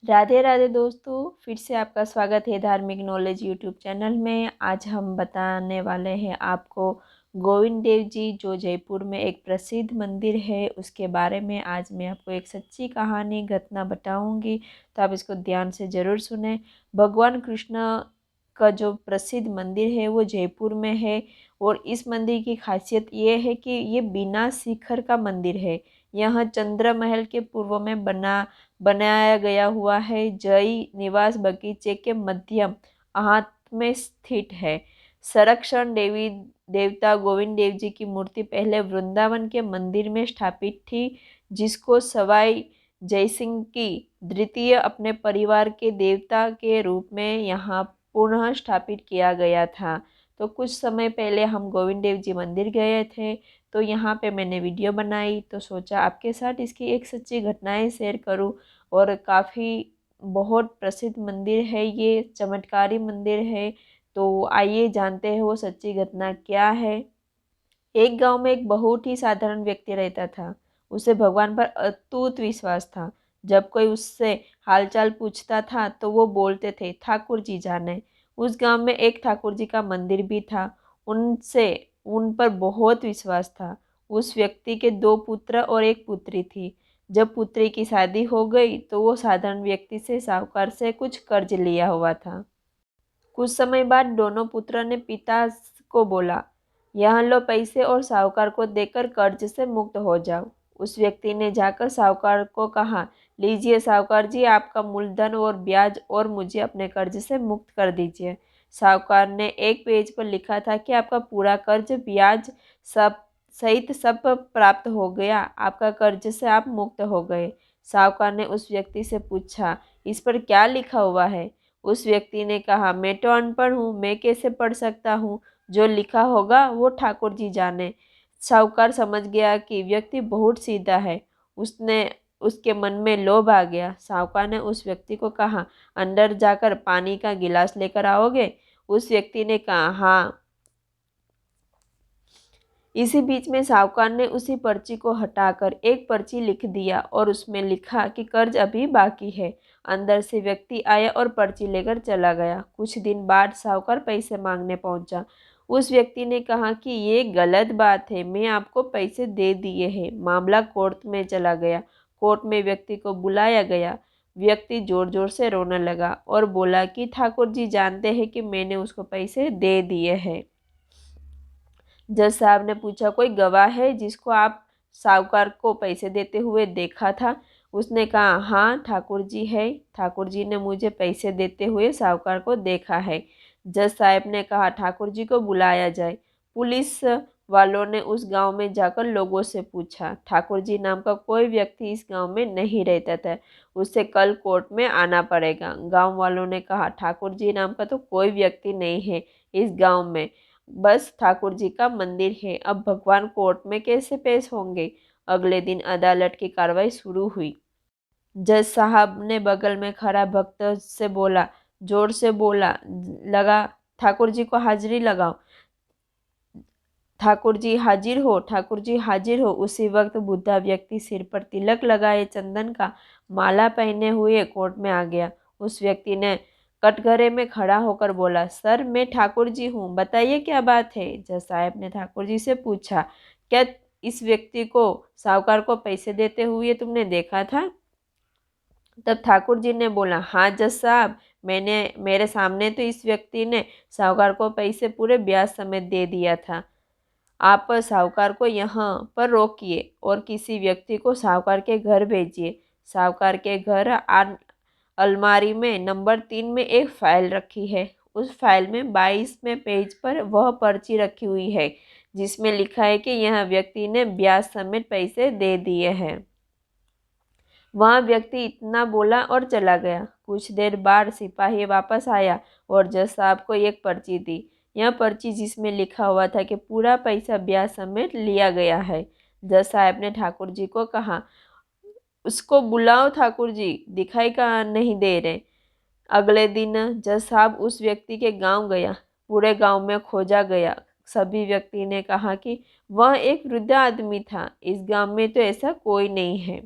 राधे राधे दोस्तों, फिर से आपका स्वागत है धार्मिक नॉलेज यूट्यूब चैनल में। आज हम बताने वाले हैं आपको गोविंद देव जी जो जयपुर में एक प्रसिद्ध मंदिर है उसके बारे में। आज मैं आपको एक सच्ची कहानी घटना बताऊंगी, तो आप इसको ध्यान से ज़रूर सुने। भगवान कृष्ण का जो प्रसिद्ध मंदिर है वो जयपुर में है और इस मंदिर की खासियत ये है कि ये बिना शिखर का मंदिर है। यह चंद्र महल के पूर्व में बनाया गया हुआ है। जय निवास बगीचे के मध्यम हाथ में स्थित है। संरक्षण देवी देवता गोविंद देव जी की मूर्ति पहले वृंदावन के मंदिर में स्थापित थी, जिसको सवाई जयसिंह की द्वितीय अपने परिवार के देवता के रूप में यहाँ पुनः स्थापित किया गया था। तो कुछ समय पहले हम गोविंद देव जी मंदिर गए थे, तो यहाँ पे मैंने वीडियो बनाई, तो सोचा आपके साथ इसकी एक सच्ची घटनाएं शेयर करूँ। और काफ़ी बहुत प्रसिद्ध मंदिर है, ये चमत्कारी मंदिर है। तो आइए जानते हैं वो सच्ची घटना क्या है। एक गांव में एक बहुत ही साधारण व्यक्ति रहता था। उसे भगवान पर अटूट विश्वास था। जब कोई उससे हालचाल पूछता था तो वो बोलते थे, ठाकुर जी जाने। उस गांव में एक ठाकुर जी का मंदिर भी था। उनसे उन पर बहुत विश्वास था। उस व्यक्ति के दो पुत्र और एक पुत्री थी। जब पुत्री की शादी हो गई तो वो साधारण व्यक्ति से साहूकार से कुछ कर्ज लिया हुआ था। कुछ समय बाद दोनों पुत्रों ने पिता को बोला, यहाँ लो पैसे और साहूकार को देकर कर्ज से मुक्त हो जाओ। उस व्यक्ति ने जाकर साहूकार को कहा, लीजिए साहूकार जी, आपका मूलधन और ब्याज और मुझे अपने कर्ज से मुक्त कर दीजिए। साहूकार ने एक पेज पर लिखा था कि आपका पूरा कर्ज ब्याज सब सहित सब प्राप्त हो गया, आपका कर्ज से आप मुक्त हो गए। साहूकार ने उस व्यक्ति से पूछा, इस पर क्या लिखा हुआ है? उस व्यक्ति ने कहा, मैं तो अनपढ़ हूँ, मैं कैसे पढ़ सकता हूँ? जो लिखा होगा वो ठाकुर जी जाने। साहूकार समझ गया कि व्यक्ति बहुत सीधा है। उसने उसके मन में लोभ आ गया। साहूकार ने उस व्यक्ति को कहा, अंदर जाकर पानी का गिलास लेकर आओगे? उस व्यक्ति ने कहा, हाँ। इसी बीच में साहूकार ने उसी पर्ची को हटाकर एक पर्ची लिख दिया और उसमें लिखा कि कर्ज अभी बाकी है। अंदर से व्यक्ति आया और पर्ची लेकर चला गया। कुछ दिन बाद साहूकार पैसे मांगने पहुंचा। उस व्यक्ति ने कहा कि ये गलत बात है, मैं आपको पैसे दे दिए हैं। मामला कोर्ट में चला गया। कोर्ट में व्यक्ति को बुलाया गया। व्यक्ति जोर जोर से रोने लगा और बोला कि ठाकुर जी जानते हैं कि मैंने उसको पैसे दे दिए हैं। जज साहब ने पूछा, कोई गवाह है जिसको आप साहूकार को पैसे देते हुए देखा था? उसने कहा, हाँ ठाकुर जी है। ठाकुर जी ने मुझे पैसे देते हुए साहूकार को देखा है। जज साहब ने कहा, ठाकुर जी को बुलाया जाए। पुलिस वालों ने उस गांव में जाकर लोगों से पूछा। ठाकुर जी नाम का कोई व्यक्ति इस गांव में नहीं रहता था, उसे कल कोर्ट में आना पड़ेगा। गांव वालों ने कहा, ठाकुर जी नाम का तो कोई व्यक्ति नहीं है इस गांव में, बस ठाकुर जी का मंदिर है। अब भगवान कोर्ट में कैसे पेश होंगे? अगले दिन अदालत की कार्रवाई शुरू हुई। जज साहब ने बगल में खड़ा भक्त से बोला, जोर से बोला लगा, ठाकुर जी को हाजिरी लगाओ। ठाकुर जी हाजिर हो, ठाकुर जी हाजिर हो। उसी वक्त बुढ़ा व्यक्ति सिर पर तिलक लगाए चंदन का माला पहने हुए कोर्ट में आ गया। उस व्यक्ति ने कटघरे में खड़ा होकर बोला, सर मैं ठाकुर जी हूँ, बताइए क्या बात है? जज साहब ने ठाकुर जी से पूछा, क्या इस व्यक्ति को साहूकार को पैसे देते हुए तुमने देखा था? तब ठाकुर जी ने बोला, हाँ जज साहब, मेरे सामने तो इस व्यक्ति ने साहूकार को पैसे पूरे ब्याज समेत दे दिया था। आप साहूकार को यहाँ पर रोकिए और किसी व्यक्ति को साहूकार के घर भेजिए। साहूकार के घर अलमारी में नंबर 3 में एक फाइल रखी है। उस फाइल में 22वें पेज पर वह पर्ची रखी हुई है जिसमें लिखा है कि यह व्यक्ति ने ब्याज समेत पैसे दे दिए हैं। वह व्यक्ति इतना बोला और चला गया। कुछ देर बाद सिपाही वापस आया और जज साहब को एक पर्ची दी। यह पर्ची जिसमें लिखा हुआ था कि पूरा पैसा ब्याज समेत लिया गया है। जज साहब ने ठाकुर जी को कहा, उसको बुलाओ, ठाकुर जी दिखाई का नहीं दे रहे। अगले दिन जज साहब उस व्यक्ति के गांव गया। पूरे गांव में खोजा गया। सभी व्यक्ति ने कहा कि वह एक वृद्ध आदमी था, इस गांव में तो ऐसा कोई नहीं है।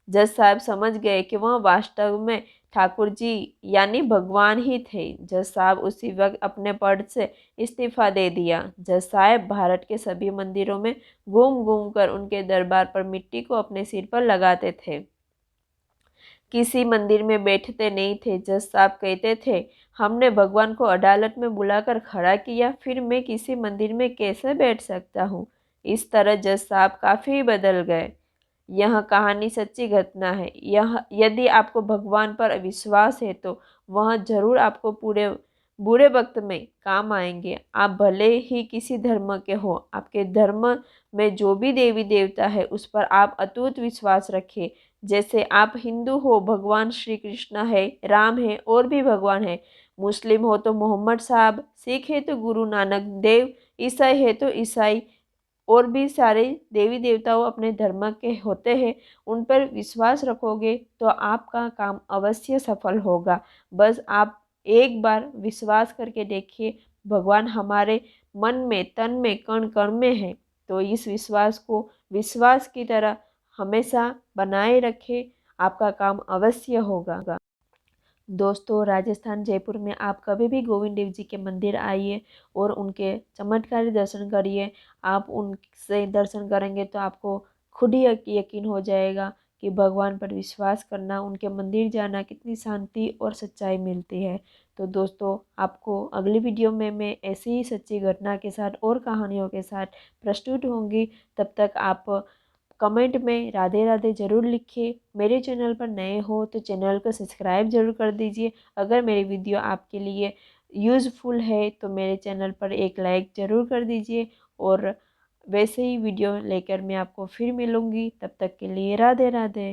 जज साहब समझ गए कि वह वास्तव में ठाकुर जी यानी भगवान ही थे। जज साहब उसी वक्त अपने पद से इस्तीफा दे दिया। जज साहब भारत के सभी मंदिरों में घूम घूम कर उनके दरबार पर मिट्टी को अपने सिर पर लगाते थे। किसी मंदिर में बैठते नहीं थे। जज साहब कहते थे, हमने भगवान को अदालत में बुलाकर खड़ा किया, फिर मैं किसी मंदिर में कैसे बैठ सकता हूँ। इस तरह जज साहब काफ़ी बदल गए। यह कहानी सच्ची घटना है। यह यदि आपको भगवान पर विश्वास है तो वह जरूर आपको पूरे बुरे वक्त में काम आएंगे। आप भले ही किसी धर्म के हो, आपके धर्म में जो भी देवी देवता है उस पर आप अटूट विश्वास रखें। जैसे आप हिंदू हो, भगवान श्री कृष्ण है, राम है और भी भगवान है। मुस्लिम हो तो मोहम्मद साहब, सिख है तो गुरु नानक देव, ईसाई है तो ईसाई और भी सारे देवी देवताओं अपने धर्म के होते हैं। उन पर विश्वास रखोगे तो आपका काम अवश्य सफल होगा। बस आप एक बार विश्वास करके देखिए, भगवान हमारे मन में, तन में, कण कण में है। तो इस विश्वास को विश्वास की तरह हमेशा बनाए रखें, आपका काम अवश्य होगा। दोस्तों, राजस्थान जयपुर में आप कभी भी गोविंद देव जी के मंदिर आइए और उनके चमत्कारी दर्शन करिए। आप उनसे दर्शन करेंगे तो आपको खुद ही यकीन हो जाएगा कि भगवान पर विश्वास करना, उनके मंदिर जाना कितनी शांति और सच्चाई मिलती है। तो दोस्तों, आपको अगली वीडियो में मैं ऐसी ही सच्ची घटना के साथ और कहानियों के साथ प्रस्तुत होंगी। तब तक आप कमेंट में राधे राधे ज़रूर लिखिए। मेरे चैनल पर नए हो तो चैनल को सब्सक्राइब ज़रूर कर दीजिए। अगर मेरी वीडियो आपके लिए यूज़फुल है तो मेरे चैनल पर एक लाइक ज़रूर कर दीजिए। और वैसे ही वीडियो लेकर मैं आपको फिर मिलूँगी। तब तक के लिए राधे राधे।